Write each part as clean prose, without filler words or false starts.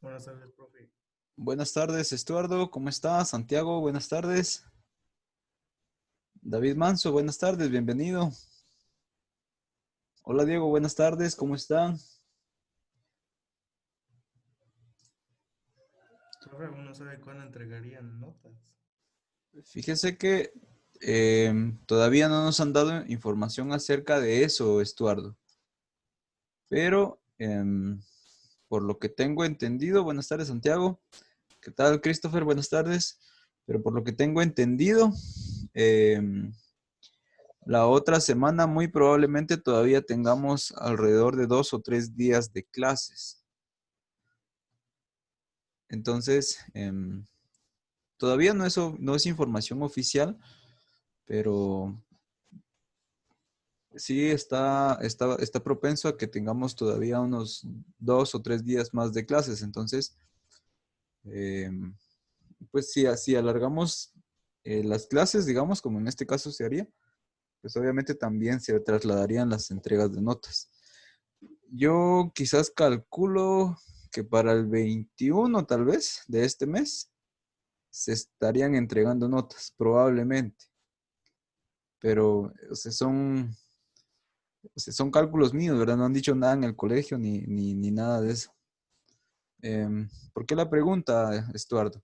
Buenas tardes, profe. Buenas tardes, Estuardo. ¿Cómo estás? Santiago, buenas tardes. David Manso, buenas tardes, bienvenido. Hola Diego, buenas tardes, ¿cómo están? Profe, aún no sabe cuándo entregarían notas. Fíjese que todavía no nos han dado información acerca de eso, Estuardo. Pero por lo que tengo entendido, buenas tardes, Santiago. ¿Qué tal, Christopher? Buenas tardes. Pero por lo que tengo entendido, em, la otra semana muy probablemente todavía tengamos alrededor de 2 o 3 días de clases. Entonces, todavía no es información oficial, pero sí está propenso a que tengamos todavía unos 2 o 3 días más de clases. Entonces, em, pues si alargamos las clases, digamos, como en este caso se haría, pues obviamente también se trasladarían las entregas de notas. Yo quizás calculo que para el 21 tal vez de este mes se estarían entregando notas, probablemente. Pero son cálculos míos, ¿verdad? No han dicho nada en el colegio ni nada de eso. ¿Por qué la pregunta, Estuardo?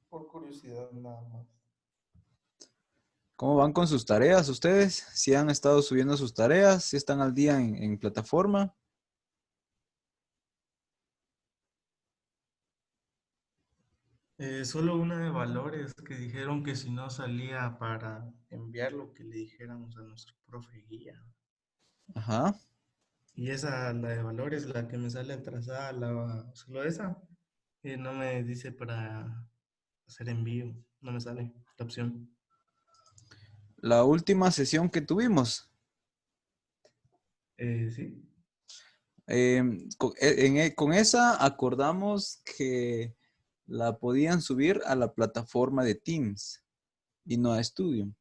Por curiosidad, nada más. ¿Cómo van con sus tareas ustedes? ¿Si han estado subiendo sus tareas? ¿Si están al día en plataforma? Solo una de valores que dijeron que si no salía para enviar lo que le dijéramos a nuestro profe guía. Ajá. Y esa, la de valores, la que me sale atrasada, solo esa, no me dice para hacer envío, no me sale la opción. La última sesión que tuvimos, Sí. con esa acordamos que la podían subir a la plataforma de Teams y no a Studio.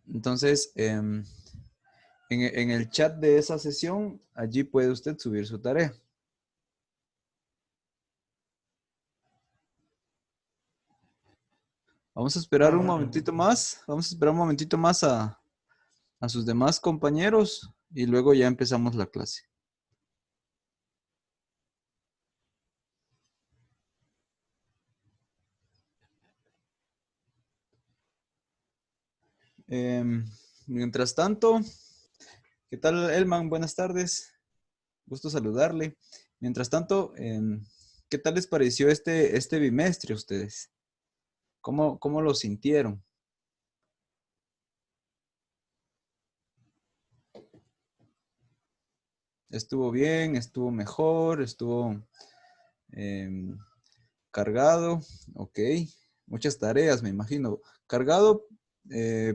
Entonces, en el chat de esa sesión, allí puede usted subir su tarea. Vamos a esperar Ah, un bueno. momentito más. Vamos a esperar un momentito más a sus demás compañeros y luego ya empezamos la clase. Mientras tanto, ¿qué tal, Elman? Buenas tardes. Gusto saludarle. Mientras tanto, ¿qué tal les pareció este bimestre a ustedes? ¿Cómo lo sintieron? ¿Estuvo bien? ¿Estuvo mejor? ¿Estuvo em, cargado? Ok. Muchas tareas, me imagino. ¿Cargado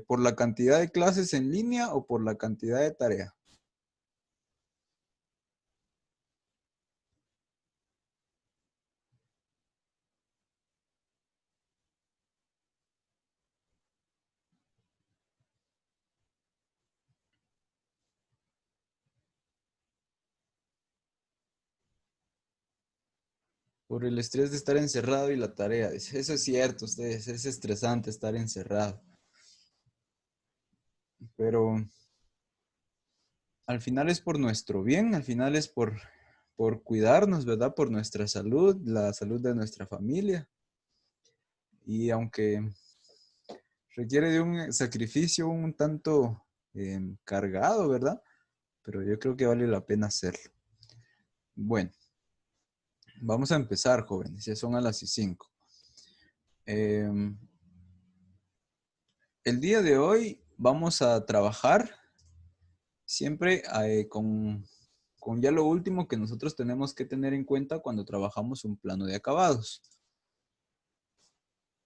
por la cantidad de clases en línea o por la cantidad de tarea? Por el estrés de estar encerrado y la tarea. Eso es cierto, ustedes. Es estresante estar encerrado. Pero al final es por nuestro bien, al final es por cuidarnos, ¿verdad? Por nuestra salud, la salud de nuestra familia. Y aunque requiere de un sacrificio un tanto cargado, ¿verdad? Pero yo creo que vale la pena hacerlo. Bueno, vamos a empezar, jóvenes. Ya son a las 5. El día de hoy vamos a trabajar siempre con ya lo último que nosotros tenemos que tener en cuenta cuando trabajamos un plano de acabados.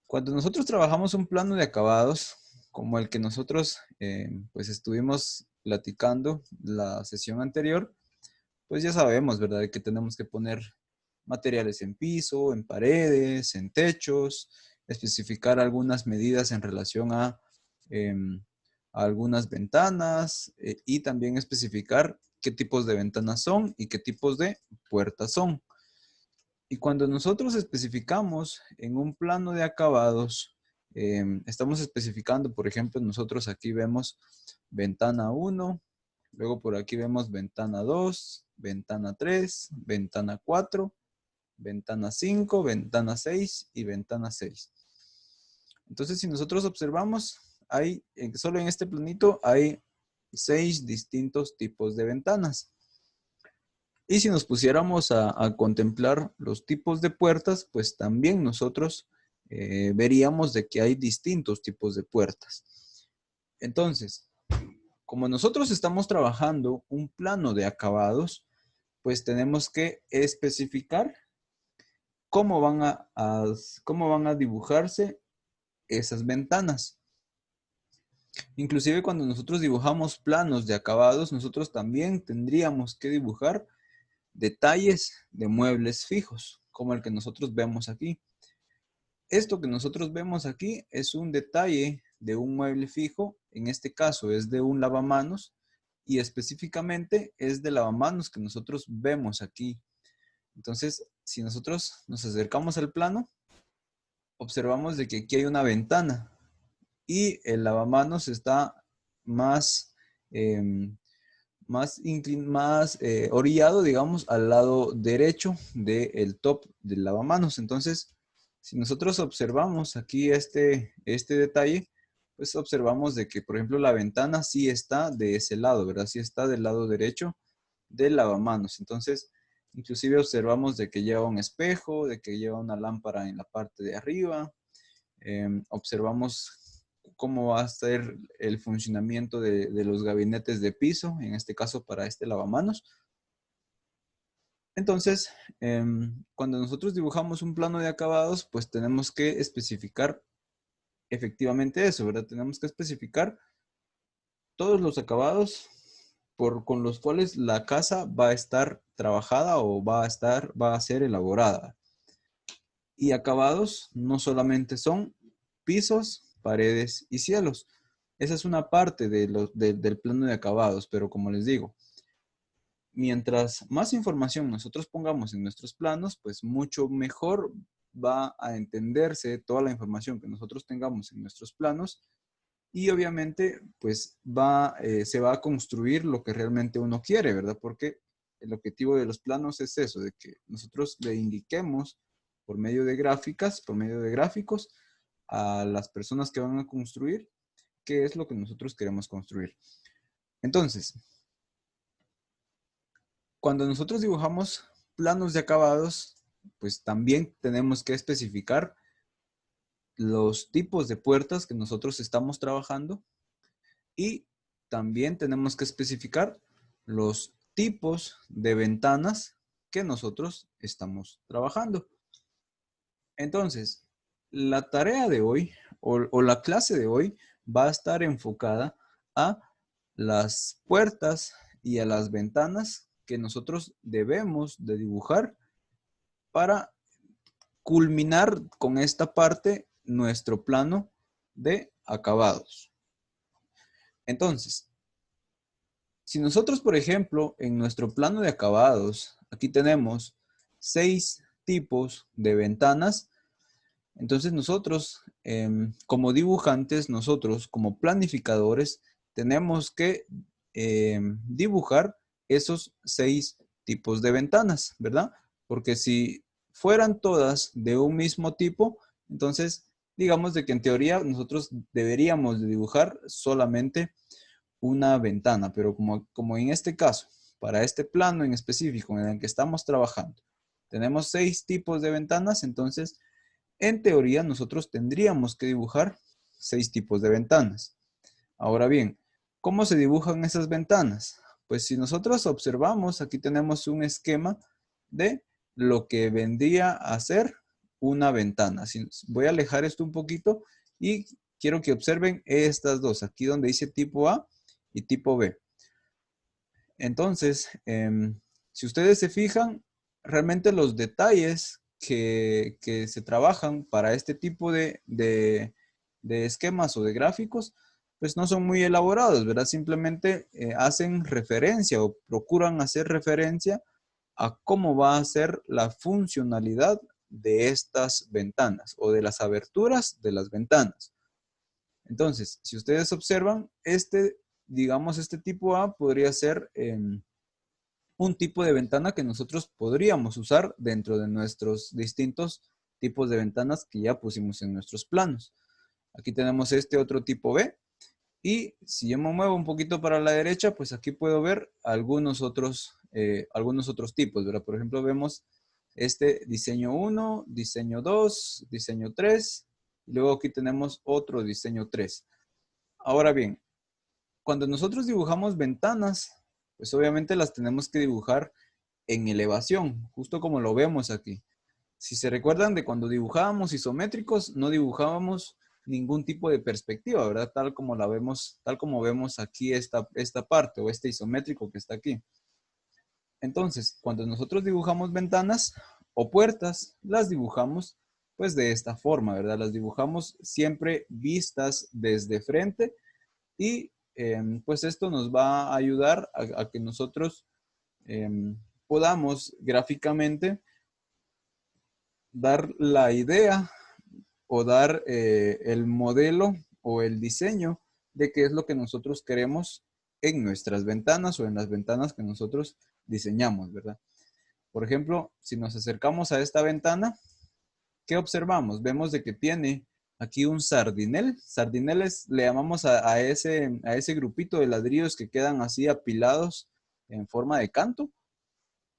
Cuando nosotros trabajamos un plano de acabados, como el que nosotros pues estuvimos platicando la sesión anterior, pues ya sabemos, ¿verdad? Que tenemos que poner materiales en piso, en paredes, en techos, especificar algunas medidas en relación a algunas ventanas y también especificar qué tipos de ventanas son y qué tipos de puertas son. Y cuando nosotros especificamos en un plano de acabados, estamos especificando, por ejemplo, nosotros aquí vemos ventana 1, luego por aquí vemos ventana 2, ventana 3, ventana 4, ventana 5, ventana 6 y ventana 6. Entonces, si nosotros observamos, solo en este planito hay 6 distintos tipos de ventanas. Y si nos pusiéramos a contemplar los tipos de puertas, pues también nosotros veríamos de que hay distintos tipos de puertas. Entonces, como nosotros estamos trabajando un plano de acabados, pues tenemos que especificar cómo cómo van a dibujarse esas ventanas. Inclusive cuando nosotros dibujamos planos de acabados, nosotros también tendríamos que dibujar detalles de muebles fijos, como el que nosotros vemos aquí. Esto que nosotros vemos aquí es un detalle de un mueble fijo, en este caso es de un lavamanos y específicamente es del lavamanos que nosotros vemos aquí. Entonces, si nosotros nos acercamos al plano, observamos de que aquí hay una ventana y el lavamanos está más, orillado, digamos, al lado derecho del top del lavamanos. Entonces, si nosotros observamos aquí este detalle, pues observamos de que, por ejemplo, la ventana sí está de ese lado, ¿verdad? Sí está del lado derecho del lavamanos. Entonces, inclusive observamos de que lleva un espejo, de que lleva una lámpara en la parte de arriba. Observamos cómo va a ser el funcionamiento de los gabinetes de piso, en este caso para este lavamanos. Entonces, cuando nosotros dibujamos un plano de acabados, pues tenemos que especificar efectivamente eso, ¿verdad? Tenemos que especificar todos los acabados con los cuales la casa va a estar trabajada o va a ser elaborada. Y acabados no solamente son pisos, paredes y cielos. Esa es una parte del plano de acabados, pero como les digo, mientras más información nosotros pongamos en nuestros planos, pues mucho mejor va a entenderse toda la información que nosotros tengamos en nuestros planos y obviamente pues se va a construir lo que realmente uno quiere, ¿verdad? Porque el objetivo de los planos es eso, de que nosotros le indiquemos por medio de gráficas, por medio de gráficos, a las personas que van a construir qué es lo que nosotros queremos construir. Entonces, cuando nosotros dibujamos planos de acabados, pues también tenemos que especificar los tipos de puertas que nosotros estamos trabajando y también tenemos que especificar los tipos de ventanas que nosotros estamos trabajando. Entonces, la tarea de hoy o la clase de hoy va a estar enfocada a las puertas y a las ventanas que nosotros debemos de dibujar para culminar con esta parte nuestro plano de acabados. Entonces, si nosotros, por ejemplo, en nuestro plano de acabados, aquí tenemos 6 tipos de ventanas, entonces nosotros, como dibujantes, nosotros como planificadores, tenemos que dibujar esos 6 tipos de ventanas, ¿verdad? Porque si fueran todas de un mismo tipo, entonces digamos de que en teoría nosotros deberíamos de dibujar solamente una ventana, pero como en este caso, para este plano en específico en el que estamos trabajando, tenemos 6 tipos de ventanas, entonces en teoría nosotros tendríamos que dibujar 6 tipos de ventanas. Ahora bien, ¿cómo se dibujan esas ventanas? Pues si nosotros observamos, aquí tenemos un esquema de lo que vendría a ser una ventana. Voy a alejar esto un poquito y quiero que observen estas dos, aquí donde dice tipo A y tipo B. Entonces, si ustedes se fijan, realmente los detalles que se trabajan para este tipo de esquemas o de gráficos, pues no son muy elaborados, ¿verdad? Simplemente hacen referencia o procuran hacer referencia a cómo va a ser la funcionalidad de estas ventanas o de las aberturas de las ventanas. Entonces, si ustedes observan, digamos, este tipo A podría ser un tipo de ventana que nosotros podríamos usar dentro de nuestros distintos tipos de ventanas que ya pusimos en nuestros planos. Aquí tenemos este otro tipo B. Y si yo me muevo un poquito para la derecha, pues aquí puedo ver algunos otros tipos, ¿verdad? Por ejemplo, vemos este diseño 1, diseño 2, diseño 3, y luego aquí tenemos otro diseño 3. Ahora bien, cuando nosotros dibujamos ventanas, pues obviamente las tenemos que dibujar en elevación, justo como lo vemos aquí. Si se recuerdan de cuando dibujábamos isométricos, no dibujábamos ningún tipo de perspectiva, ¿verdad? Tal como vemos aquí esta parte o este isométrico que está aquí. Entonces, cuando nosotros dibujamos ventanas o puertas, las dibujamos pues de esta forma, ¿verdad? Las dibujamos siempre vistas desde frente y pues esto nos va a ayudar a que nosotros podamos gráficamente dar la idea o dar el modelo o el diseño de qué es lo que nosotros queremos en nuestras ventanas o en las ventanas que nosotros diseñamos, ¿verdad? Por ejemplo, si nos acercamos a esta ventana, ¿qué observamos? Vemos de que tiene aquí un sardinel. Sardineles le llamamos a ese grupito de ladrillos que quedan así apilados en forma de canto.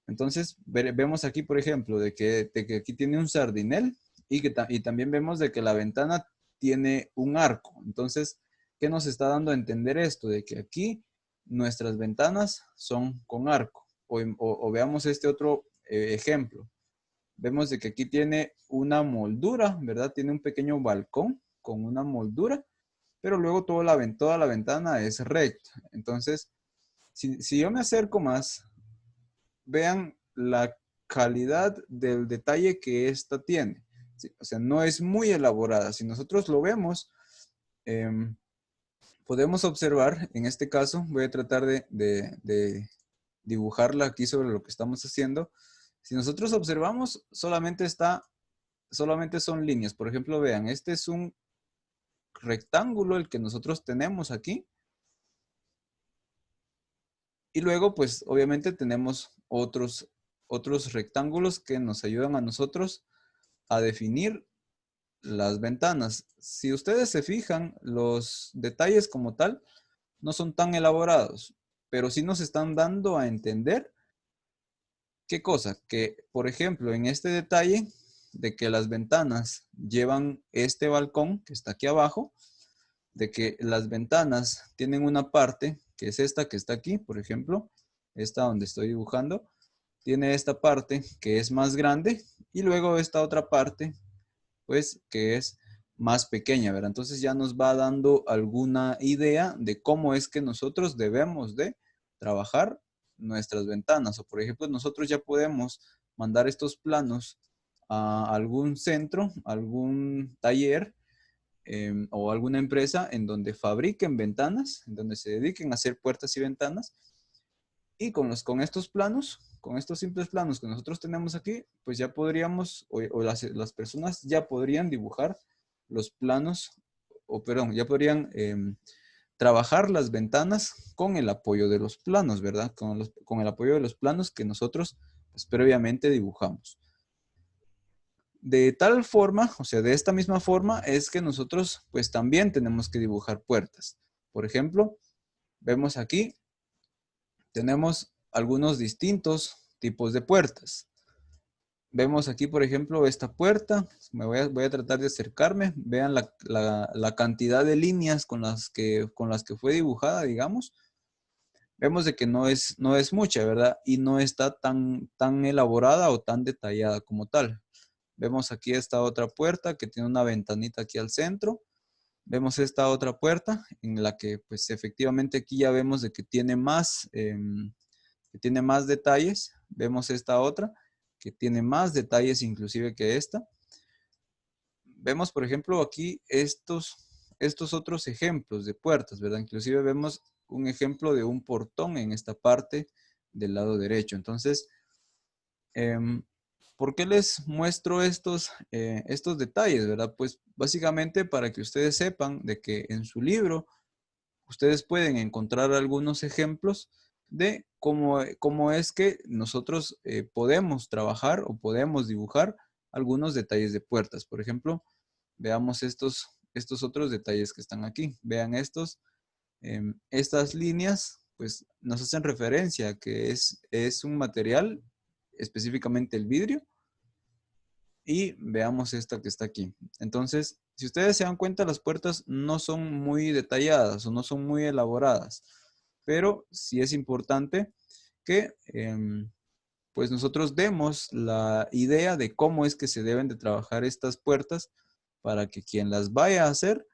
Entonces, vemos aquí, por ejemplo, de que aquí tiene un sardinel y también vemos de que la ventana tiene un arco. Entonces, ¿qué nos está dando a entender esto? De que aquí nuestras ventanas son con arco. O veamos este otro ejemplo. Vemos de que aquí tiene una moldura, ¿verdad? Tiene un pequeño balcón con una moldura, pero luego toda la ventana es recta. Entonces, si yo me acerco más, vean la calidad del detalle que esta tiene. Sí, o sea, no es muy elaborada. Si nosotros lo vemos, podemos observar, en este caso, voy a tratar de dibujarla aquí sobre lo que estamos haciendo. Si nosotros observamos, solamente son líneas. Por ejemplo, vean, este es un rectángulo el que nosotros tenemos aquí. Y luego, pues, obviamente tenemos otros rectángulos que nos ayudan a nosotros a definir las ventanas. Si ustedes se fijan, los detalles como tal no son tan elaborados, pero sí nos están dando a entender qué cosa, que por ejemplo en este detalle de que las ventanas llevan este balcón que está aquí abajo, de que las ventanas tienen una parte que es esta que está aquí, por ejemplo, esta donde estoy dibujando, tiene esta parte que es más grande y luego esta otra parte pues que es más pequeña, ¿verdad? Entonces ya nos va dando alguna idea de cómo es que nosotros debemos de trabajar nuestras ventanas. O por ejemplo, nosotros ya podemos mandar estos planos a algún centro, algún taller o alguna empresa en donde fabriquen ventanas, en donde se dediquen a hacer puertas y ventanas. Y con estos planos, con estos simples planos que nosotros tenemos aquí, pues ya podríamos, o las personas ya podrían dibujar los planos, o perdón, ya podrían trabajar las ventanas con el apoyo de los planos, ¿verdad? Con el apoyo de los planos que nosotros pues, previamente dibujamos. De tal forma, o sea, de esta misma forma es que nosotros pues también tenemos que dibujar puertas. Por ejemplo, vemos aquí tenemos algunos distintos tipos de puertas. Vemos aquí, por ejemplo, esta puerta. Voy a tratar de acercarme. Vean la cantidad de líneas con las que fue dibujada, digamos. Vemos de que no es mucha, ¿verdad? Y no está tan elaborada o tan detallada como tal. Vemos aquí esta otra puerta que tiene una ventanita aquí al centro. Vemos esta otra puerta en la que pues efectivamente aquí ya vemos de que tiene más detalles. Vemos esta otra que tiene más detalles inclusive que esta. Vemos, por ejemplo, aquí estos otros ejemplos de puertas, ¿verdad? Inclusive vemos un ejemplo de un portón en esta parte del lado derecho. Entonces, ¿por qué les muestro estos detalles, verdad? Pues básicamente para que ustedes sepan de que en su libro ustedes pueden encontrar algunos ejemplos de cómo es que nosotros podemos trabajar o podemos dibujar algunos detalles de puertas. Por ejemplo, veamos estos otros detalles que están aquí. Vean estas líneas, pues nos hacen referencia a que es un material, específicamente el vidrio. Y veamos esta que está aquí. Entonces, si ustedes se dan cuenta, las puertas no son muy detalladas o no son muy elaboradas, pero sí es importante que pues nosotros demos la idea de cómo es que se deben de trabajar estas puertas para que quien las vaya a hacer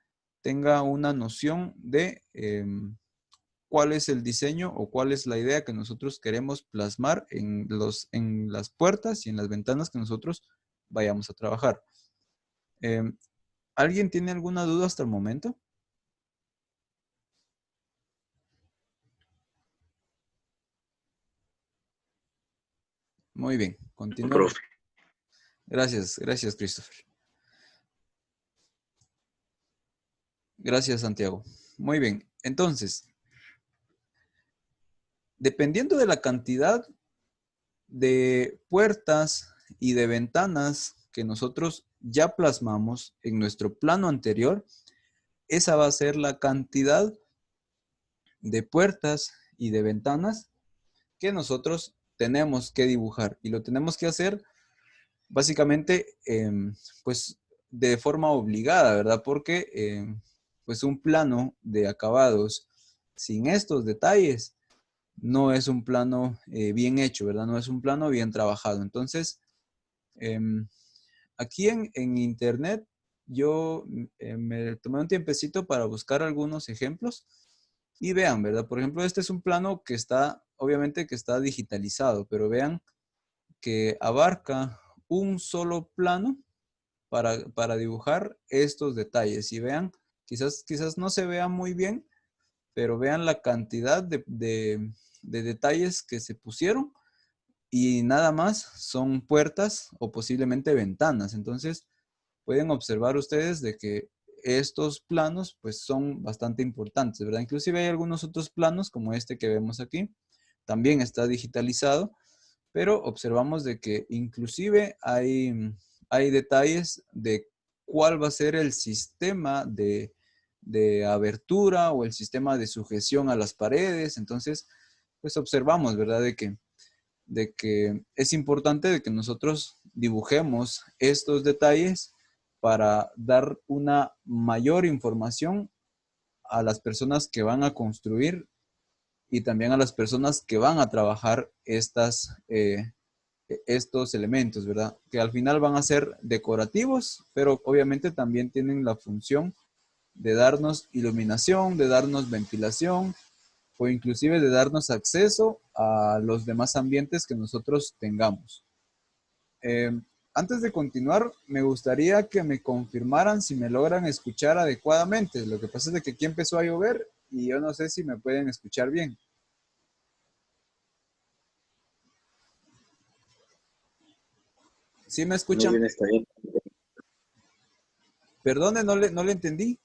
tenga una noción de cuál es el diseño o cuál es la idea que nosotros queremos plasmar en las puertas y en las ventanas que nosotros vayamos a trabajar. ¿Alguien tiene alguna duda hasta el momento? Muy bien, continuamos. Profe. Gracias, gracias, Christopher. Gracias, Santiago. Muy bien, entonces, dependiendo de la cantidad de puertas y de ventanas que nosotros ya plasmamos en nuestro plano anterior, esa va a ser la cantidad de puertas y de ventanas que nosotros tenemos que dibujar. Y lo tenemos que hacer básicamente, pues, de forma obligada, ¿verdad? Porque, pues, un plano de acabados sin estos detalles no es un plano bien hecho, ¿verdad? No es un plano bien trabajado. Entonces, aquí en internet yo me tomé un tiempecito para buscar algunos ejemplos y vean, ¿verdad? Por ejemplo, este es un plano que está, obviamente que está digitalizado, pero vean que abarca un solo plano para dibujar estos detalles. Y vean, quizás no se vea muy bien, pero vean la cantidad de detalles que se pusieron y nada más son puertas o posiblemente ventanas. Entonces, pueden observar ustedes de que estos planos pues son bastante importantes, ¿verdad? Inclusive hay algunos otros planos como este que vemos aquí, también está digitalizado, pero observamos de que inclusive hay detalles de cuál va a ser el sistema de abertura o el sistema de sujeción a las paredes. Entonces, pues observamos, ¿verdad? De que es importante de que nosotros dibujemos estos detalles para dar una mayor información a las personas que van a construir y también a las personas que van a trabajar estos elementos, ¿verdad? Que al final van a ser decorativos, pero obviamente también tienen la función de darnos iluminación, de darnos ventilación o inclusive de darnos acceso a los demás ambientes que nosotros tengamos. Eh, Antes de continuar, me gustaría que me confirmaran si me logran escuchar adecuadamente. Lo que pasa es de que aquí empezó a llover y yo no sé si me pueden escuchar bien. ¿Sí me Muy escuchan? bien, está bien. Perdone, no le entendí.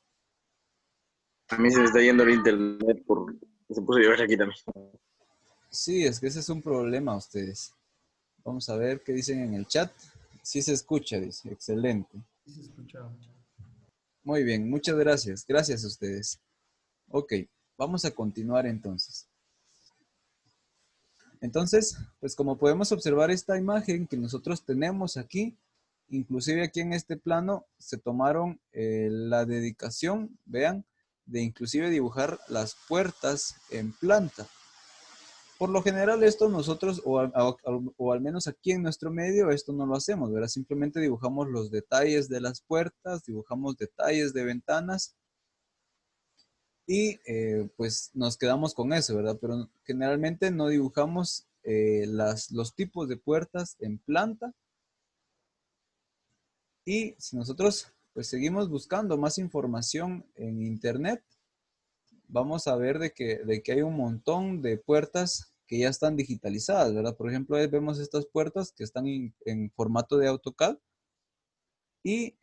A mí se me está yendo el internet por... Se puso a llover aquí también. Sí, es que ese es un problema a ustedes. Vamos a ver qué dicen en el chat. Sí se escucha, dice. Excelente. Sí se escucha. Muy bien, muchas gracias. Gracias a ustedes. Ok, vamos a continuar entonces. Entonces, pues como podemos observar esta imagen que nosotros tenemos aquí, inclusive aquí en este plano se tomaron la dedicación, vean, de inclusive dibujar las puertas en planta. Por lo general esto nosotros, o al menos aquí en nuestro medio, esto no lo hacemos, ¿verdad? Simplemente dibujamos los detalles de las puertas, dibujamos detalles de ventanas y pues nos quedamos con eso, ¿verdad? Pero generalmente no dibujamos los tipos de puertas en planta. Y si nosotros pues seguimos buscando más información en internet, vamos a ver de que hay un montón de puertas que ya están digitalizadas, ¿verdad? Por ejemplo, ahí vemos estas puertas que están en formato de AutoCAD y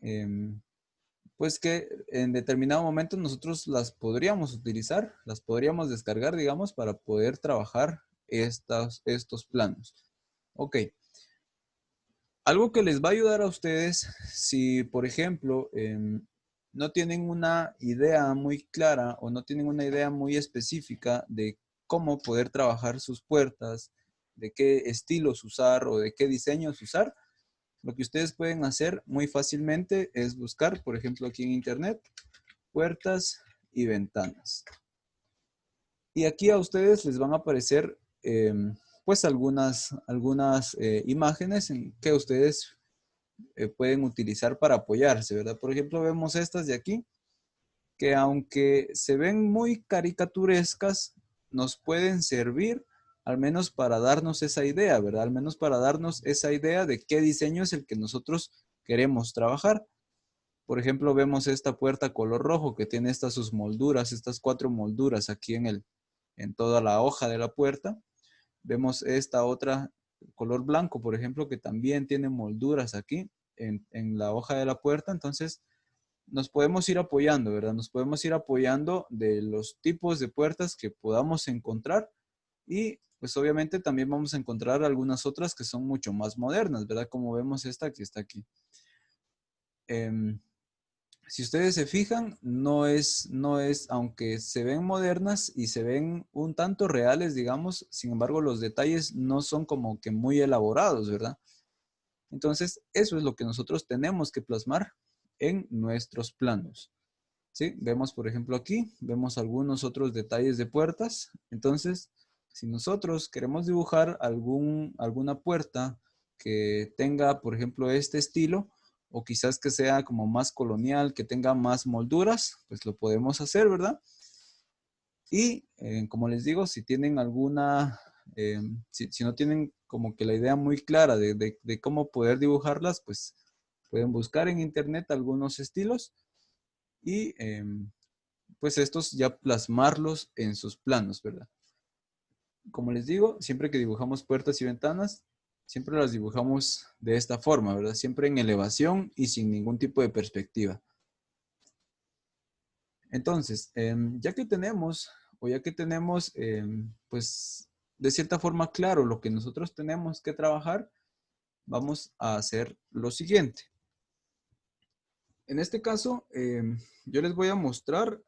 pues que en determinado momento nosotros las podríamos utilizar, las podríamos descargar, digamos, para poder trabajar estos planos. Ok. Algo que les va a ayudar a ustedes si, por ejemplo, no tienen una idea muy clara o no tienen una idea muy específica de cómo poder trabajar sus puertas, de qué estilos usar o de qué diseños usar, lo que ustedes pueden hacer muy fácilmente es buscar, por ejemplo, aquí en internet, puertas y ventanas. Y aquí a ustedes les van a aparecer pues algunas imágenes en que ustedes pueden utilizar para apoyarse, ¿verdad? Por ejemplo, vemos estas de aquí, que aunque se ven muy caricaturescas, nos pueden servir al menos para darnos esa idea, ¿verdad? Al menos para darnos esa idea de qué diseño es el que nosotros queremos trabajar. Por ejemplo, vemos esta puerta color rojo que tiene sus molduras, estas 4 molduras aquí en toda la hoja de la puerta. Vemos esta otra color blanco, por ejemplo, que también tiene molduras aquí en la hoja de la puerta. Entonces, nos podemos ir apoyando, ¿verdad? Nos podemos ir apoyando de los tipos de puertas que podamos encontrar y pues obviamente también vamos a encontrar algunas otras que son mucho más modernas, ¿verdad? Como vemos esta que está aquí. Si ustedes se fijan, no es, aunque se ven modernas y se ven un tanto reales, digamos, sin embargo, los detalles no son como que muy elaborados, ¿verdad? Entonces, eso es lo que nosotros tenemos que plasmar en nuestros planos. ¿Sí? Vemos, por ejemplo, aquí, vemos algunos otros detalles de puertas. Entonces, si nosotros queremos dibujar alguna puerta que tenga, por ejemplo, este estilo, o quizás que sea como más colonial, que tenga más molduras, pues lo podemos hacer, ¿verdad? Y como les digo, si tienen si no tienen como que la idea muy clara de cómo poder dibujarlas, pues pueden buscar en internet algunos estilos y pues estos ya plasmarlos en sus planos, ¿verdad? Como les digo, siempre que dibujamos puertas y ventanas, siempre las dibujamos de esta forma, ¿verdad? Siempre en elevación y sin ningún tipo de perspectiva. Entonces, ya que tenemos, pues, de cierta forma claro lo que nosotros tenemos que trabajar, vamos a hacer lo siguiente. En este caso, yo les voy a mostrar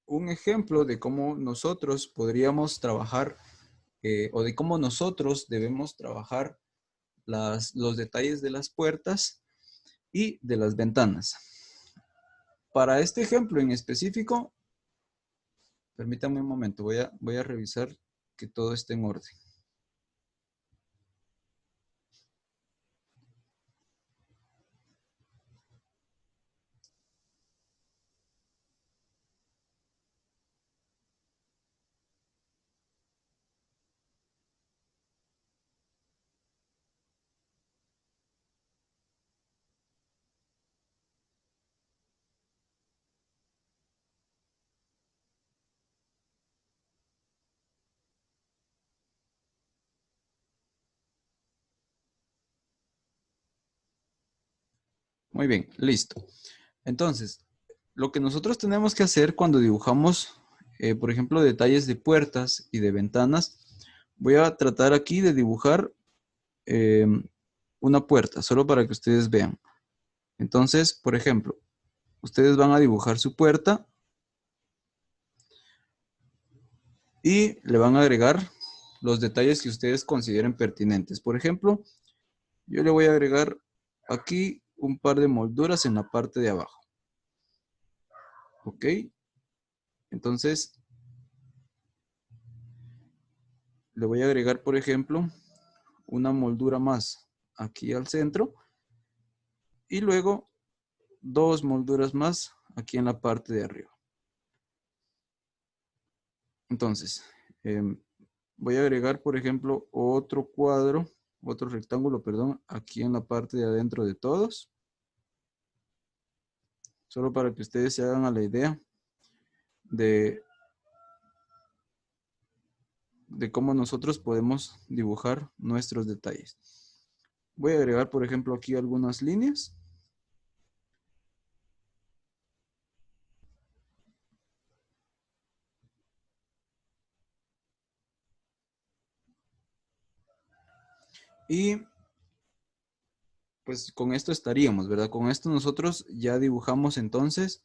un ejemplo de cómo nosotros podríamos trabajar o de cómo nosotros debemos trabajar los detalles de las puertas y de las ventanas. Para este ejemplo en específico, permítanme un momento, voy a revisar que todo esté en orden. Muy bien, listo. Entonces, lo que nosotros tenemos que hacer cuando dibujamos, por ejemplo, detalles de puertas y de ventanas, voy a tratar aquí de dibujar una puerta, solo para que ustedes vean. Entonces, por ejemplo, ustedes van a dibujar su puerta y le van a agregar los detalles que ustedes consideren pertinentes. Por ejemplo, yo le voy a agregar aquí un par de molduras en la parte de abajo. ¿Ok? Entonces, le voy a agregar, por ejemplo, una moldura más aquí al centro y luego 2 molduras más aquí en la parte de arriba. Entonces, voy a agregar, por ejemplo, otro cuadro, otro rectángulo, perdón, aquí en la parte de adentro de todos. Solo para que ustedes se hagan a la idea de cómo nosotros podemos dibujar nuestros detalles. Voy a agregar, por ejemplo, aquí algunas líneas. Y pues con esto estaríamos, ¿verdad? Con esto nosotros ya dibujamos entonces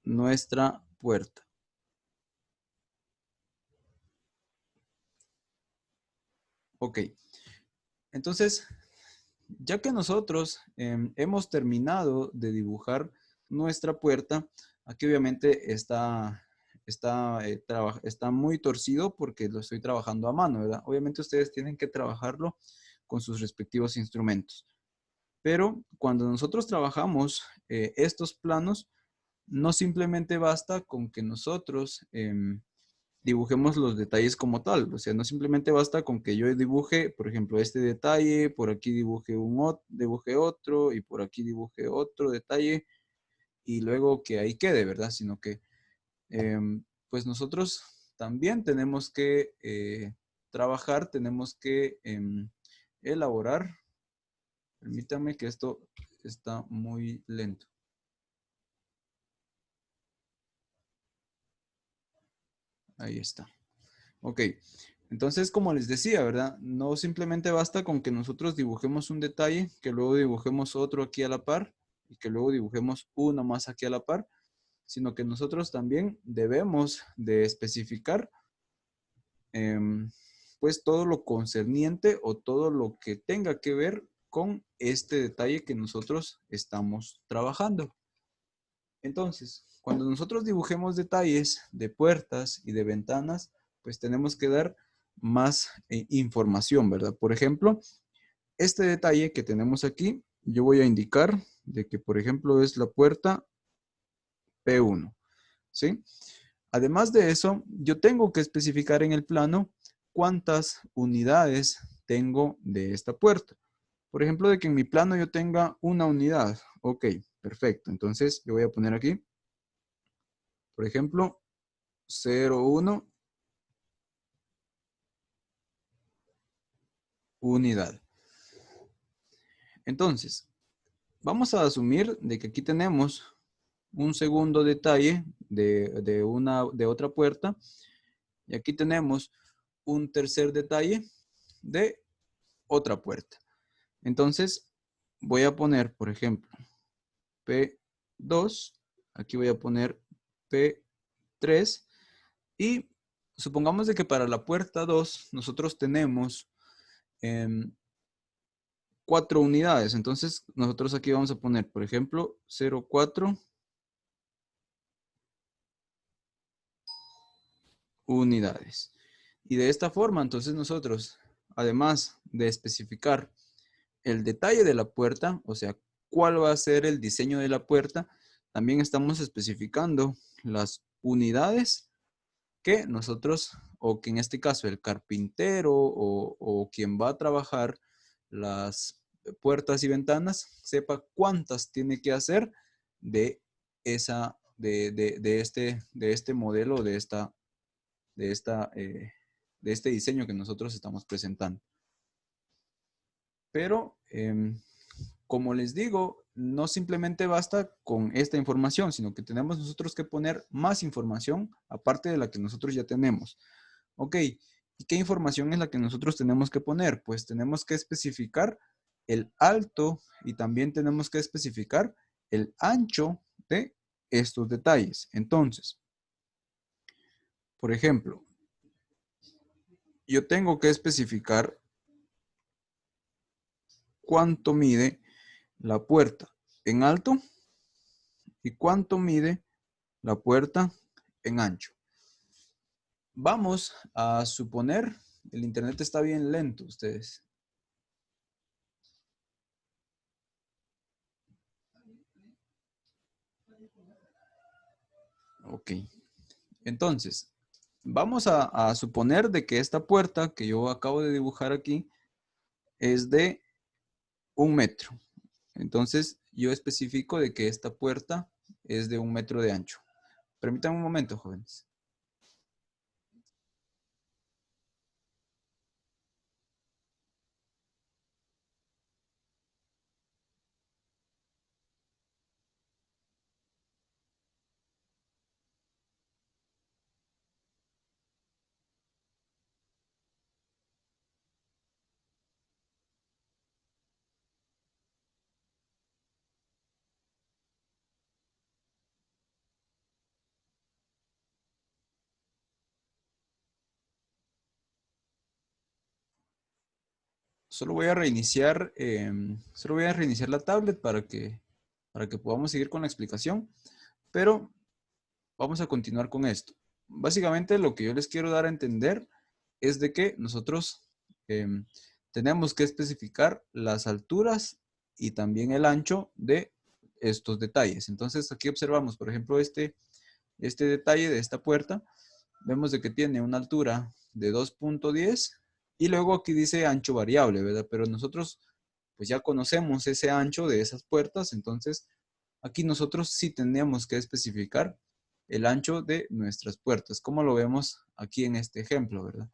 nuestra puerta. Ok, entonces, ya que nosotros hemos terminado de dibujar nuestra puerta, aquí obviamente está muy torcido porque lo estoy trabajando a mano, ¿verdad? Obviamente ustedes tienen que trabajarlo con sus respectivos instrumentos. Pero cuando nosotros trabajamos estos planos, no simplemente basta con que nosotros dibujemos los detalles como tal. O sea, no simplemente basta con que yo dibuje, por ejemplo, este detalle, por aquí dibuje otro y por aquí dibuje otro detalle y luego que ahí quede, ¿verdad? Sino que pues nosotros también tenemos que trabajar, tenemos que elaborar. Permítanme que esto está muy lento. Ahí está. Ok, entonces como les decía, ¿verdad? No simplemente basta con que nosotros dibujemos un detalle, que luego dibujemos otro aquí a la par y que luego dibujemos uno más aquí a la par, sino que nosotros también debemos de especificar pues todo lo concerniente o todo lo que tenga que ver con este detalle que nosotros estamos trabajando. Entonces, cuando nosotros dibujemos detalles de puertas y de ventanas, pues tenemos que dar más información, ¿verdad? Por ejemplo, este detalle que tenemos aquí, yo voy a indicar de que, por ejemplo, es la puerta P1, ¿sí? Además de eso, yo tengo que especificar en el plano cuántas unidades tengo de esta puerta. Por ejemplo, de que en mi plano yo tenga una unidad. Ok, perfecto. Entonces, yo voy a poner aquí, por ejemplo, 0,1 unidad. Entonces, vamos a asumir de que aquí tenemos un segundo detalle de otra puerta y aquí tenemos un tercer detalle de otra puerta. Entonces, voy a poner, por ejemplo, P2, aquí voy a poner P3 y supongamos de que para la puerta 2 nosotros tenemos 4 unidades. Entonces, nosotros aquí vamos a poner, por ejemplo, 0,4 unidades. Y de esta forma, entonces nosotros, además de especificar el detalle de la puerta, o sea, cuál va a ser el diseño de la puerta, también estamos especificando las unidades que nosotros, o que en este caso el carpintero o quien va a trabajar las puertas y ventanas, sepa cuántas tiene que hacer de esa, de este modelo, de esta, de este diseño que nosotros estamos presentando. Pero, como les digo, no simplemente basta con esta información, sino que tenemos nosotros que poner más información aparte de la que nosotros ya tenemos. Ok, ¿y qué información es la que nosotros tenemos que poner? Pues tenemos que especificar el alto y también tenemos que especificar el ancho de estos detalles. Entonces, por ejemplo, yo tengo que especificar cuánto mide la puerta en alto y cuánto mide la puerta en ancho. Vamos a suponer, el internet está bien lento, ustedes. Ok, entonces, vamos a suponer de que esta puerta que yo acabo de dibujar aquí es de 1 metro. Entonces, yo especifico de que esta puerta es de 1 metro de ancho. Permítanme un momento, jóvenes. Solo voy a reiniciar, la tablet para que podamos seguir con la explicación, pero vamos a continuar con esto. Básicamente lo que yo les quiero dar a entender es de que nosotros tenemos que especificar las alturas y también el ancho de estos detalles. Entonces aquí observamos, por ejemplo, este detalle de esta puerta. Vemos de que tiene una altura de 2.10 y luego aquí dice ancho variable, ¿verdad? Pero nosotros pues ya conocemos ese ancho de esas puertas, entonces aquí nosotros sí tenemos que especificar el ancho de nuestras puertas, como lo vemos aquí en este ejemplo, ¿verdad?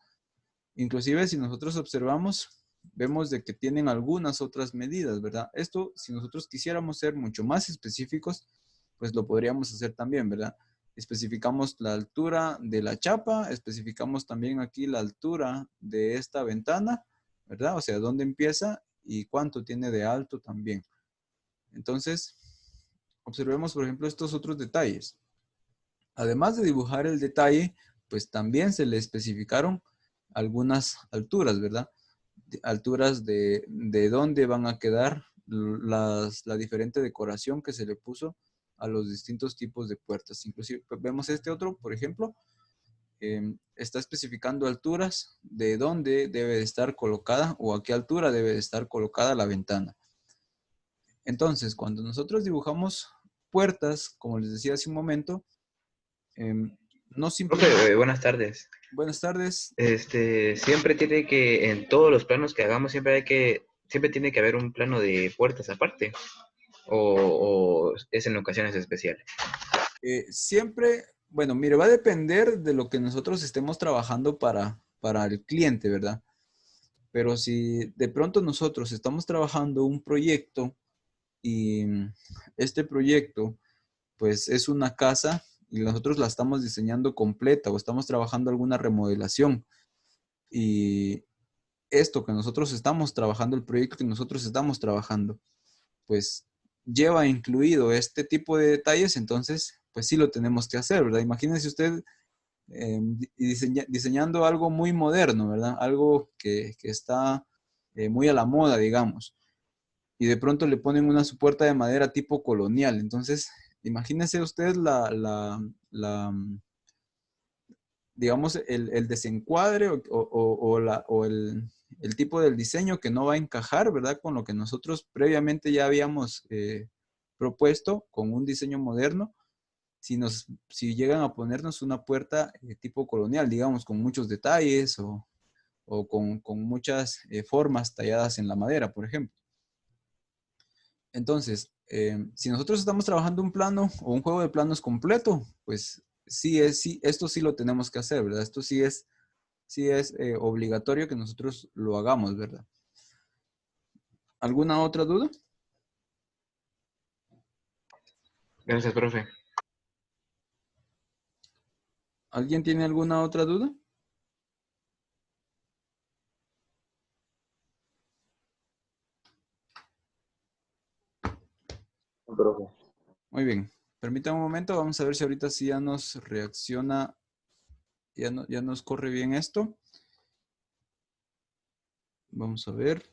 Inclusive si nosotros observamos, vemos de que tienen algunas otras medidas, ¿verdad? Esto, si nosotros quisiéramos ser mucho más específicos, pues lo podríamos hacer también, ¿verdad? Especificamos la altura de la chapa, especificamos también aquí la altura de esta ventana, ¿verdad? O sea, dónde empieza y cuánto tiene de alto también. Entonces, observemos, por ejemplo, estos otros detalles. Además de dibujar el detalle, pues también se le especificaron algunas alturas, ¿verdad? Alturas de dónde van a quedar la diferente decoración que se le puso a los distintos tipos de puertas. Inclusive vemos este otro, por ejemplo, está especificando alturas de dónde debe de estar colocada o a qué altura debe de estar colocada la ventana. Entonces, cuando nosotros dibujamos puertas, como les decía hace un momento, no simplemente... Profe, buenas tardes. Buenas tardes. Siempre tiene que, en todos los planos que hagamos, siempre tiene que haber un plano de puertas aparte, o es en ocasiones especiales. Siempre, bueno, mire, va a depender de lo que nosotros estemos trabajando para el cliente, ¿verdad? Pero si de pronto nosotros estamos trabajando un proyecto y este proyecto, pues es una casa y nosotros la estamos diseñando completa o estamos trabajando alguna remodelación y esto que nosotros estamos trabajando, el proyecto que nosotros estamos trabajando, pues lleva incluido este tipo de detalles, entonces pues sí lo tenemos que hacer, ¿verdad? Imagínense usted diseñando algo muy moderno, ¿verdad? Algo que está muy a la moda, digamos, y de pronto le ponen una su puerta de madera tipo colonial, entonces imagínese usted digamos, el desencuadre o el tipo del diseño que no va a encajar, ¿verdad? Con lo que nosotros previamente ya habíamos propuesto con un diseño moderno. Si llegan a ponernos una puerta tipo colonial, digamos, con muchos detalles o con muchas formas talladas en la madera, por ejemplo. Entonces, si nosotros estamos trabajando un plano o un juego de planos completo, pues sí, esto sí lo tenemos que hacer, ¿verdad? Esto sí es obligatorio que nosotros lo hagamos, ¿verdad? ¿Alguna otra duda? Gracias, profe. ¿Alguien tiene alguna otra duda? Profe. Muy bien. Permítame un momento, vamos a ver si ahorita sí ya nos reacciona, ya nos corre bien esto. Vamos a ver.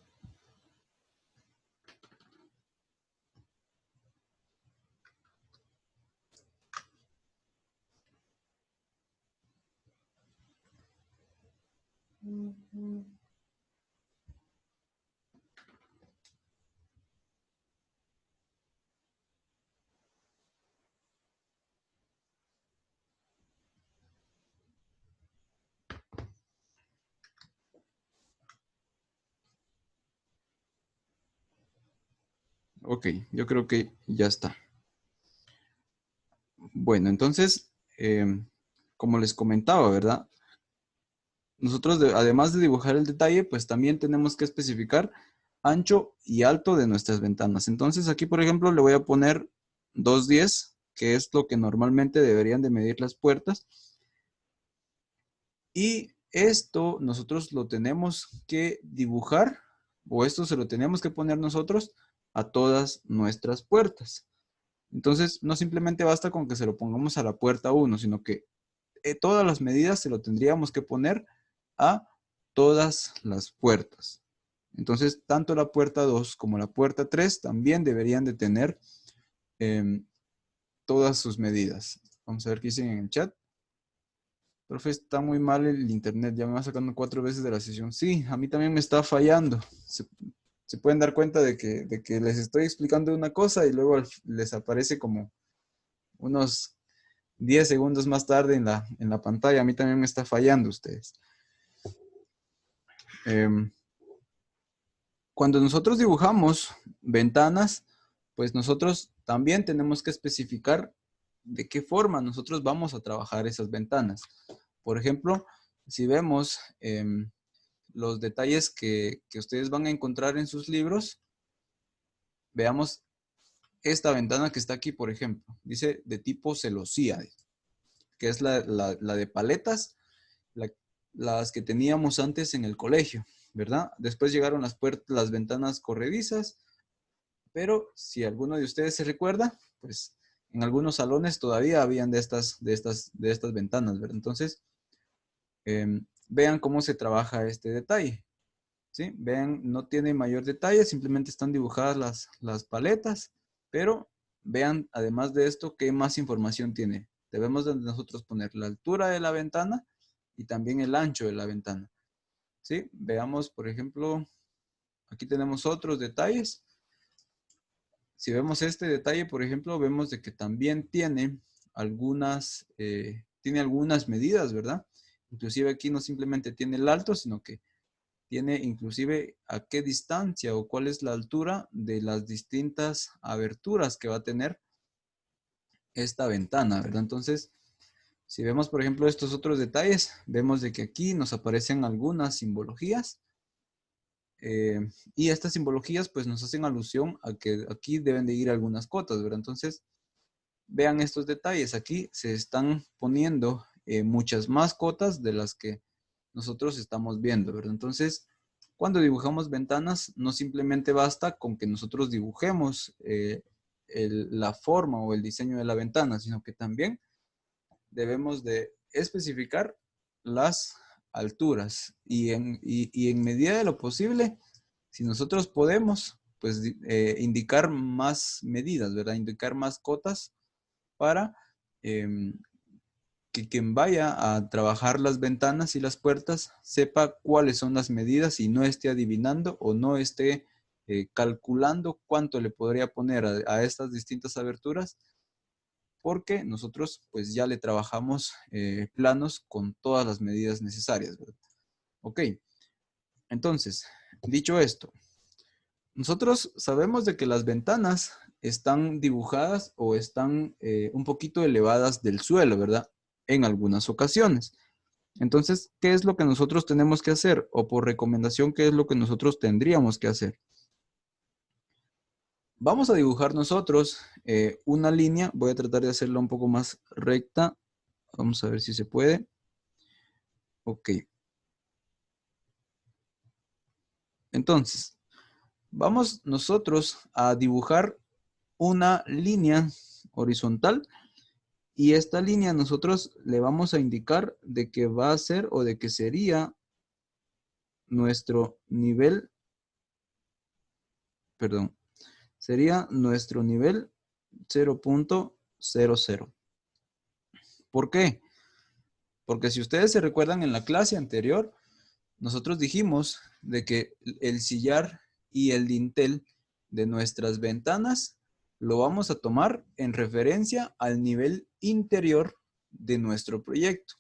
Ok, yo creo que ya está. Bueno, entonces, como les comentaba, ¿verdad? Nosotros, además de dibujar el detalle, pues también tenemos que especificar ancho y alto de nuestras ventanas. Entonces, aquí, por ejemplo, le voy a poner 2.10, que es lo que normalmente deberían de medir las puertas. Y esto nosotros lo tenemos que dibujar, o esto se lo tenemos que poner nosotros a todas nuestras puertas. Entonces, no simplemente basta con que se lo pongamos a la puerta 1, sino que todas las medidas se lo tendríamos que poner a todas las puertas. Entonces, tanto la puerta 2 como la puerta 3 también deberían de tener todas sus medidas. Vamos a ver qué dicen en el chat. Profe, está muy mal el internet, ya me va sacando 4 veces de la sesión. Sí, a mí también me está fallando. Se pueden dar cuenta de que les estoy explicando una cosa y luego les aparece como unos 10 segundos más tarde en la pantalla. A mí también me está fallando ustedes. Cuando nosotros dibujamos ventanas, pues nosotros también tenemos que especificar de qué forma nosotros vamos a trabajar esas ventanas. Por ejemplo, si vemos los detalles que ustedes van a encontrar en sus libros, veamos esta ventana que está aquí, por ejemplo. Dice de tipo celosía, que es la de paletas, las que teníamos antes en el colegio, ¿verdad? Después llegaron las ventanas corredizas, pero si alguno de ustedes se recuerda, pues en algunos salones todavía habían de estas ventanas, ¿verdad? Entonces, vean cómo se trabaja este detalle, ¿sí? Vean, no tiene mayor detalle, simplemente están dibujadas las paletas, pero vean, además de esto, qué más información tiene. Debemos de nosotros poner la altura de la ventana y también el ancho de la ventana, ¿sí? Veamos, por ejemplo, aquí tenemos otros detalles. Si vemos este detalle, por ejemplo, vemos de que también tiene algunas medidas, ¿verdad? Inclusive aquí no simplemente tiene el alto, sino que tiene inclusive a qué distancia o cuál es la altura de las distintas aberturas que va a tener esta ventana, ¿verdad? Entonces, si vemos, por ejemplo, estos otros detalles, vemos de que aquí nos aparecen algunas simbologías y estas simbologías pues nos hacen alusión a que aquí deben de ir algunas cotas, ¿verdad? Entonces, vean estos detalles. Aquí se están poniendo muchas más cotas de las que nosotros estamos viendo, ¿verdad? Entonces, cuando dibujamos ventanas, no simplemente basta con que nosotros dibujemos la forma o el diseño de la ventana, sino que también debemos de especificar las alturas y en medida de lo posible, si nosotros podemos, pues indicar más medidas, ¿verdad? Indicar más cotas para que quien vaya a trabajar las ventanas y las puertas sepa cuáles son las medidas y no esté adivinando o no esté calculando cuánto le podría poner a estas distintas aberturas, porque nosotros pues ya le trabajamos planos con todas las medidas necesarias, ¿verdad? Ok, entonces, dicho esto, nosotros sabemos de que las ventanas están dibujadas o están un poquito elevadas del suelo, ¿verdad? En algunas ocasiones. Entonces, ¿qué es lo que nosotros tenemos que hacer? O por recomendación, ¿qué es lo que nosotros tendríamos que hacer? Vamos a dibujar nosotros una línea. Voy a tratar de hacerla un poco más recta. Vamos a ver si se puede. Ok. Entonces, vamos nosotros a dibujar una línea horizontal y esta línea nosotros le vamos a indicar de que va a ser o de que sería nuestro nivel, perdón, sería nuestro nivel 0.00. ¿Por qué? Porque si ustedes se recuerdan en la clase anterior, nosotros dijimos de que el sillar y el dintel de nuestras ventanas lo vamos a tomar en referencia al nivel interior de nuestro proyecto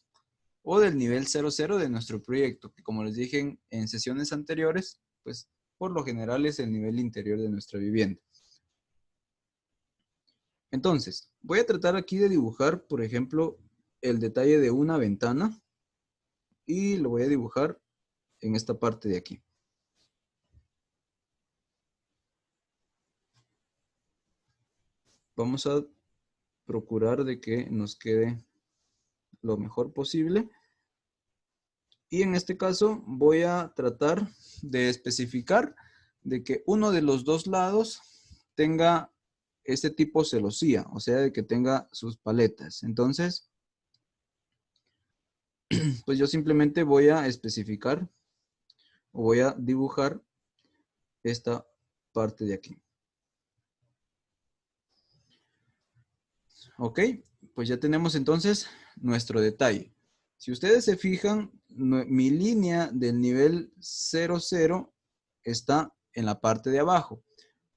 o del nivel 00 de nuestro proyecto, que como les dije en sesiones anteriores, pues por lo general es el nivel interior de nuestra vivienda. Entonces, voy a tratar aquí de dibujar, por ejemplo, el detalle de una ventana y lo voy a dibujar en esta parte de aquí. Vamos a procurar de que nos quede lo mejor posible. Y en este caso voy a tratar de especificar de que uno de los dos lados tenga este tipo celosía, o sea, de que tenga sus paletas. Entonces, pues yo simplemente voy a especificar o voy a dibujar esta parte de aquí. Ok, pues ya tenemos entonces nuestro detalle. Si ustedes se fijan, mi línea del nivel 00 está en la parte de abajo.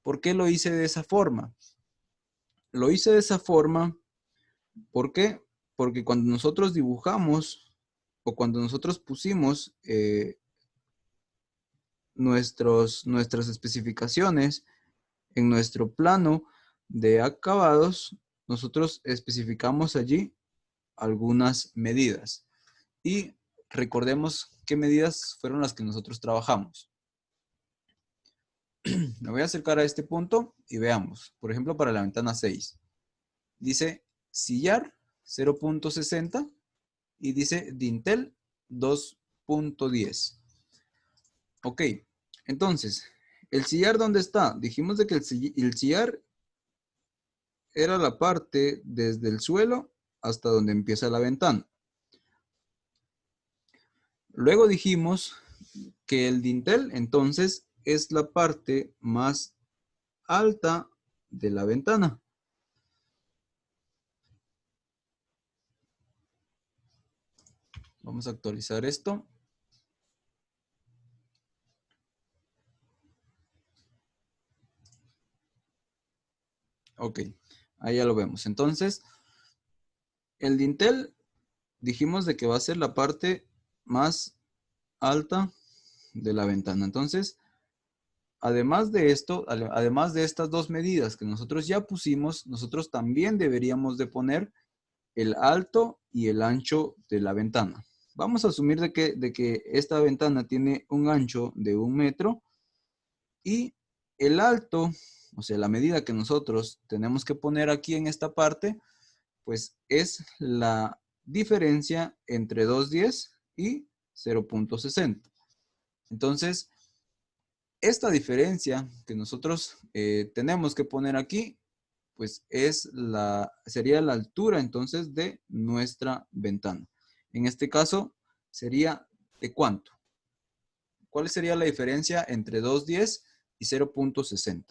¿Por qué lo hice de esa forma? Lo hice de esa forma, ¿por qué? Porque cuando nosotros dibujamos o cuando nosotros pusimos nuestras especificaciones en nuestro plano de acabados, nosotros especificamos allí algunas medidas. Y recordemos qué medidas fueron las que nosotros trabajamos. Me voy a acercar a este punto y veamos. Por ejemplo, para la ventana 6. Dice sillar 0.60 y dice dintel 2.10. Ok, entonces, ¿el sillar dónde está? Dijimos de que el sillar era la parte desde el suelo hasta donde empieza la ventana. Luego dijimos que el dintel, entonces, es la parte más alta de la ventana. Vamos a actualizar esto. Ok, ahí ya lo vemos. Entonces, el dintel dijimos de que va a ser la parte más alta de la ventana. Entonces, además de esto, además de estas dos medidas que nosotros ya pusimos, nosotros también deberíamos de poner el alto y el ancho de la ventana. Vamos a asumir de que esta ventana tiene un ancho de 1 metro y el alto, o sea, la medida que nosotros tenemos que poner aquí en esta parte, pues es la diferencia entre 2.10 y 0.60. Entonces, esta diferencia que nosotros tenemos que poner aquí, pues sería la altura entonces de nuestra ventana. En este caso, sería ¿de cuánto? ¿Cuál sería la diferencia entre 2.10 y 0.60?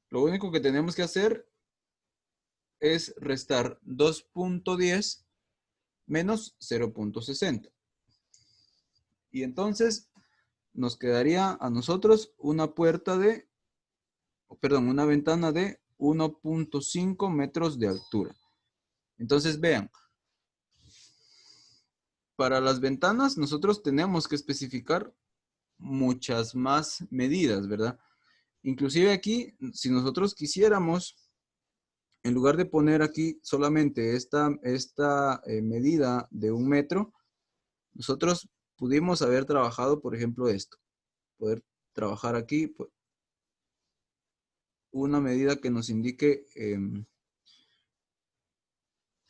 Lo único que tenemos que hacer es restar 2.10 menos 0.60. Y entonces nos quedaría a nosotros una ventana de 1.5 metros de altura. Entonces vean, para las ventanas nosotros tenemos que especificar muchas más medidas, ¿verdad? Inclusive aquí, si nosotros quisiéramos, en lugar de poner aquí solamente esta medida de 1 metro, nosotros pudimos haber trabajado, por ejemplo, esto. Poder trabajar aquí pues, una medida que nos indique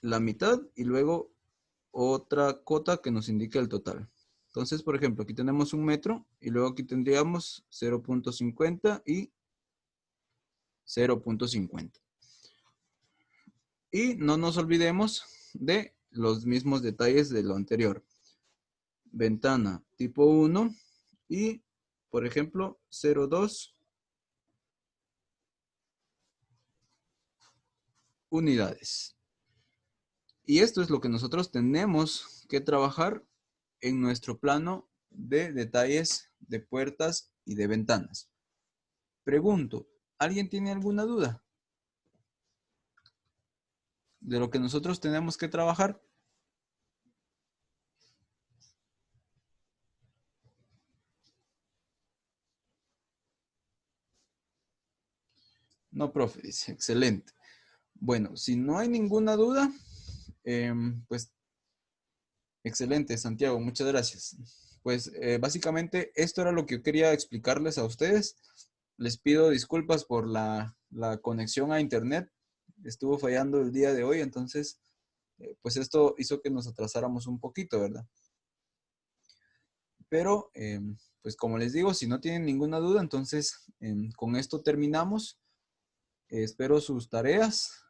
la mitad y luego otra cota que nos indique el total. Entonces, por ejemplo, aquí tenemos 1 metro y luego aquí tendríamos 0.50 y 0.50. Y no nos olvidemos de los mismos detalles de lo anterior. Ventana tipo 1 y, por ejemplo, 0.2 unidades. Y esto es lo que nosotros tenemos que trabajar en nuestro plano de detalles de puertas y de ventanas. Pregunto, ¿alguien tiene alguna duda de lo que nosotros tenemos que trabajar? No, profe, dice, excelente. Bueno, si no hay ninguna duda, pues excelente, Santiago, muchas gracias. Pues básicamente esto era lo que yo quería explicarles a ustedes. Les pido disculpas por la conexión a internet. Estuvo fallando el día de hoy, entonces pues esto hizo que nos atrasáramos un poquito, ¿verdad? Pero pues como les digo, si no tienen ninguna duda, entonces con esto terminamos. Espero sus tareas.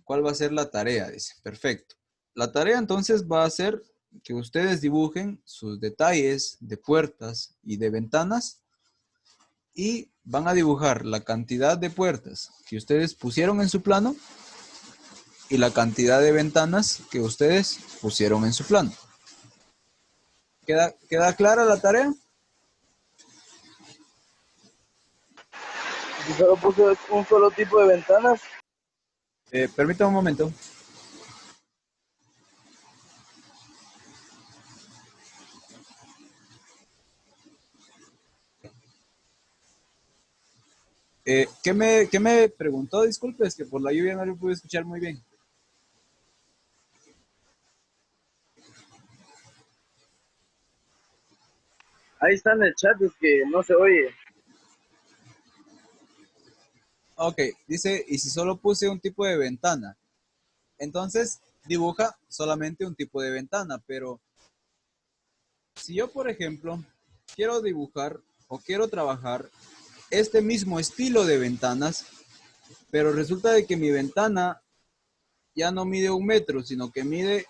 ¿Cuál va a ser la tarea? Dice, perfecto. La tarea entonces va a ser que ustedes dibujen sus detalles de puertas y de ventanas y van a dibujar la cantidad de puertas que ustedes pusieron en su plano y la cantidad de ventanas que ustedes pusieron en su plano. ¿Queda clara la tarea? Si solo puse un solo tipo de ventanas, Permítame un momento. ¿Qué me preguntó? Disculpe, es que por la lluvia no lo pude escuchar muy bien. ahí está en el chat, es que no se oye. Ok, dice, y si solo puse un tipo de ventana, entonces dibuja solamente un tipo de ventana, pero si yo, por ejemplo, quiero dibujar o quiero trabajar este mismo estilo de ventanas, pero resulta de que mi ventana ya no mide 1 metro, sino que mide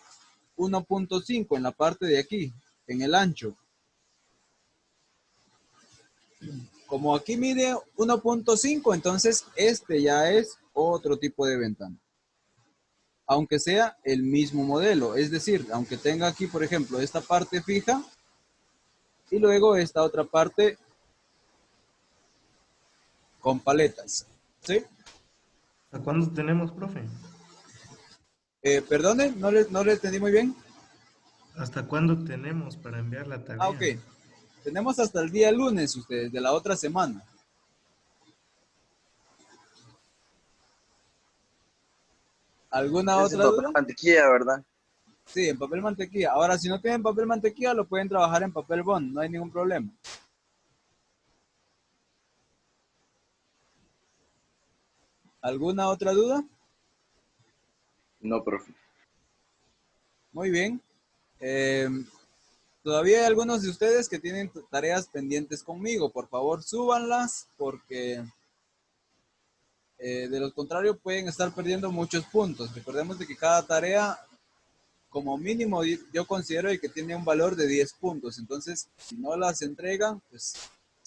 1.5 en la parte de aquí, en el ancho. Como aquí mide 1.5, entonces este ya es otro tipo de ventana. Aunque sea el mismo modelo, es decir, aunque tenga aquí, por ejemplo, esta parte fija y luego esta otra parte con paletas. ¿Sí? ¿A cuándo tenemos, profe? Perdone, no le entendí muy bien. ¿Hasta cuándo tenemos para enviar la Ah, ok. tarea? Tenemos hasta el día lunes ustedes, de la otra semana. ¿Alguna Es en otra papel duda? mantequilla, ¿verdad? Sí, en papel mantequilla. Ahora, si no tienen papel mantequilla, lo pueden trabajar en papel bond, no hay ningún problema. ¿Alguna otra duda? No, profe. Muy bien. Eh, Todavía hay algunos de ustedes que tienen tareas pendientes conmigo. Por favor, súbanlas porque de lo contrario pueden estar perdiendo muchos puntos. Recordemos de que cada tarea, como mínimo, yo considero que tiene un valor de 10 puntos. Entonces, si no las entregan, pues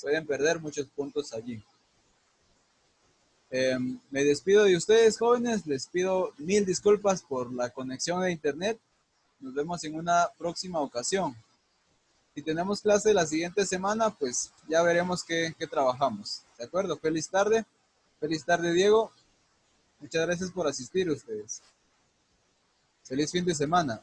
pueden perder muchos puntos allí. Me despido de ustedes, jóvenes. Les pido 1000 disculpas por la conexión de internet. Nos vemos en una próxima ocasión. Si tenemos clase la siguiente semana, pues ya veremos qué trabajamos. ¿De acuerdo? Feliz tarde. Feliz tarde, Diego. Muchas gracias por asistir ustedes. Feliz fin de semana.